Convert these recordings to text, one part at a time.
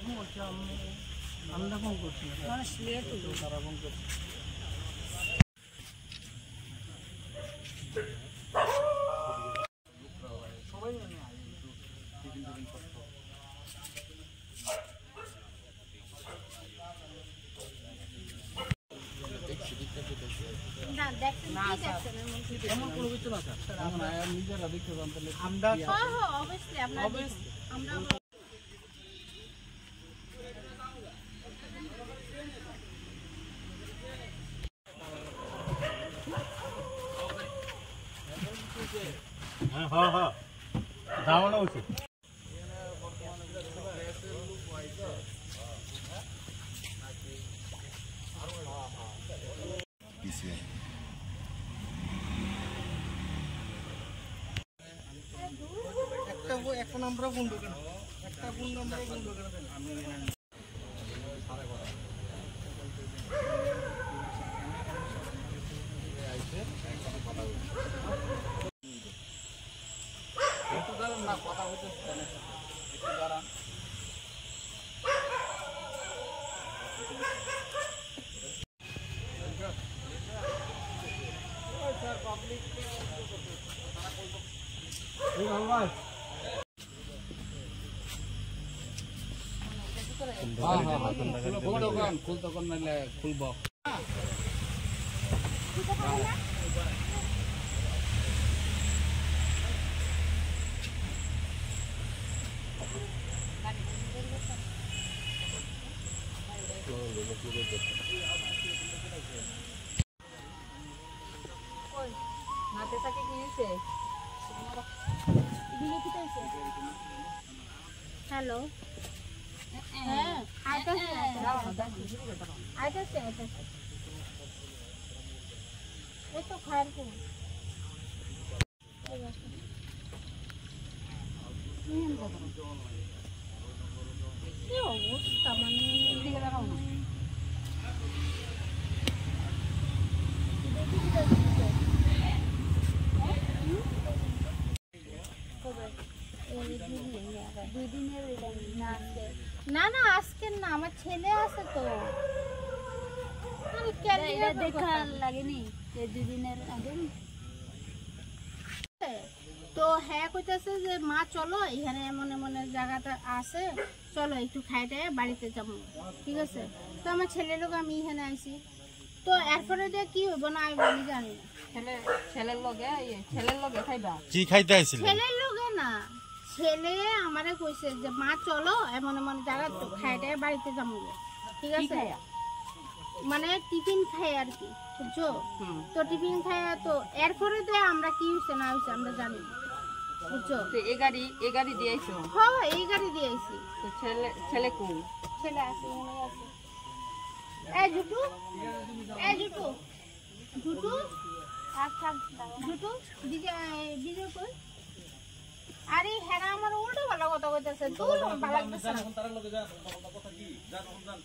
Phone করছি আমরা phone করছি মানুষ লেট হলো তারা ফোন করছে সবাই নিজেরা দেখতে আমরা হ্যাঁ হ্যাঁ যাওয়ানো উচিত একটা নাম্বার ফোন ঢোকে না একটা ফোন নাম্বার ফোন ঢোকে না আমি একটু দাঁড়ান না কথা বলতে একটু দাঁড়ান পাবলিক খুল তখন নাইলে খুলব হাতে থাকে কি হয়েছে হ্যালো হ্যাঁ আইতাছে এই তো খায়ের কি অবস্থা মানে এদিকে দেখাও না না না আজকের না আমার ছেলে আছে তো দেখা লাগেনি দুদিনের আগে তো হ্যাঁ কইতেছে যে মা চলো এখানে মনে মনে জায়গাটা আছে চলো একটু খাইতে বাড়িতে যাবো ঠিক আছে তো আমার ছেলের লোক আমি এখানে আইছি তো এরপরে যে কি হইব না আমি বলি জানি ছেলের লগে খাইবা কি খাইতে আইছিল ছেলের লগে না ছেলে আমারে কইছে যে মা চলো এমন এমন জায়গা তো খাইতে বাড়িতে যাবো ঠিক আছে মানে টিফিন খাই আর কি বুঝছো তো টিফিন খাই তো এরপরে যে আমরা কি হইছে না হইছে আমরা জানি বুঝছো তো এই গাড়ি দিয়েছো হ্যাঁ এই গাড়ি দিয়েছি তো ছেলে কোন ছেলে আছে মনে আছে জুটু আচ্ছা জুটু দিদি কই আরে হ্যাঁ আমার উল্টো ভালো কথা কইতাছে তুই ভালো লাগতেছে না তার লগে যা কথা কি যা জান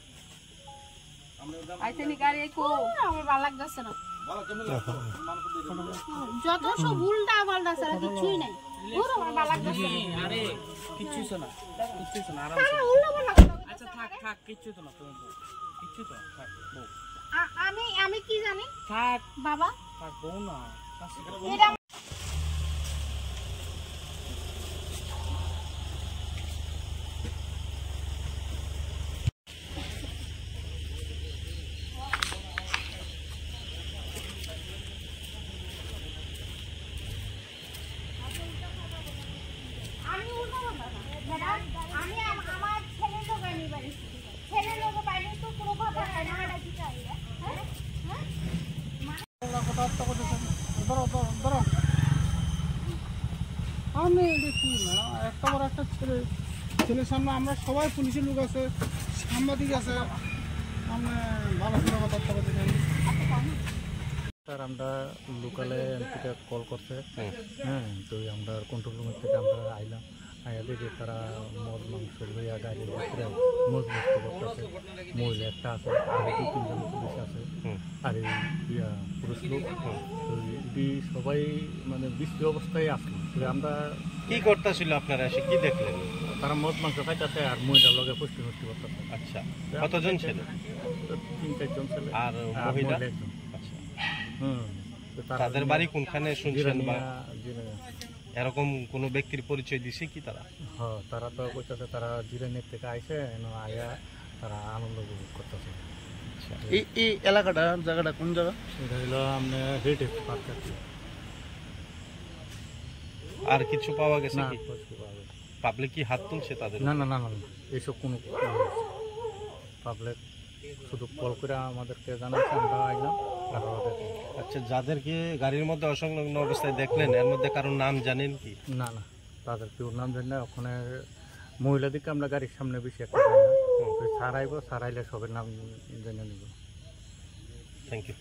আইছে নি গাড়ি কো আমার ভালো লাগতেছে না ভালো কেমন লাগছে যত সব উল্টা পাল্টা ছাড়া কিছুই নাই পুরো আমার ভালো লাগতেছে আরে কিচ্ছুই শোনা আরাম তাহলে উল্টো পাল্টা কথা আচ্ছা থাক কিচ্ছু তো না তুমি কিচ্ছু তো থাক বউ আমি কি জানি থাক বাবা থাক বউ না এটা আমি আমার ছেলের লোক আমি বাড়ি ছেলের লোক বাইরে তো কোনো কথা হয় না এটা কি চাই আমি দেখি না একটা বড় একটা ছেলের সামনে আমরা সবাই পুলিশের লোক আছে সাংবাদিক আছে আমরা ভালো করে কথা বলতে জানি স্যার আমরা লোকালে এমপিকে কল করছে হ্যাঁ তো আমরা কন্ট্রোল রুমের থেকে আমরা আইলাম আয়া দেখে তারা মদ মাংস লইয়া গাড়ির ভিতরে মজমস্ত করতেছে মহিলা একটা আছে আর 2-3 জন পুলিশ আছে আর এই পুরুষ লোক তো এটি সবাই মানে বৃষ্টি অবস্থায় আসলো তো আমরা কি করতেছিল আপনারা এসে কি দেখলেন? তারা মদ মাংস খাইতেছে আর মহিলার লগে পুষ্টি মুষ্টি করতেছে। আচ্ছা, কতজন ছেলে? তো 3-4 ছেলে আর আর মহিলা? মহিলা একজন। আচ্ছা, তো তারা তাদের বাড়ি কোনখানে শুনছেন বা জিরানিয়া এরকম কোনো ব্যক্তির পরিচয় দিছে কি তারা? হ্যাঁ, তারা তো কইতাছে তারা জিরানির থেকে আইছে আয়া তারা আনন্দ উপভোগ করতেছে। আচ্ছা, এই জায়গাটা কোন জায়গা? এটা হলো আপনার হেরিটেজ পার্ক। আর কিছু পাওয়া গেছে না কি? কিছু পাওয়া গেছে। পাবলিক কি হাত তুলছে তাদের? না না না না না, এইসব কোনো পাবলিক শুধু কল করে আমাদেরকে জানাচ্ছে, আমরা আইলাম আর ওদের আচ্ছা, যাদেরকে গাড়ির মধ্যে অসংলগ্ন অবস্থায় দেখলেন এর মধ্যে কারোর নাম জানেন কি? না না, তাদের কেউ নাম জানি না। ওখানে মহিলাদেরকে আমরা গাড়ির সামনে বেশি একটা জানি না। সারাইবো, সারাইলে সবের নাম জেনে নিব। Thank you.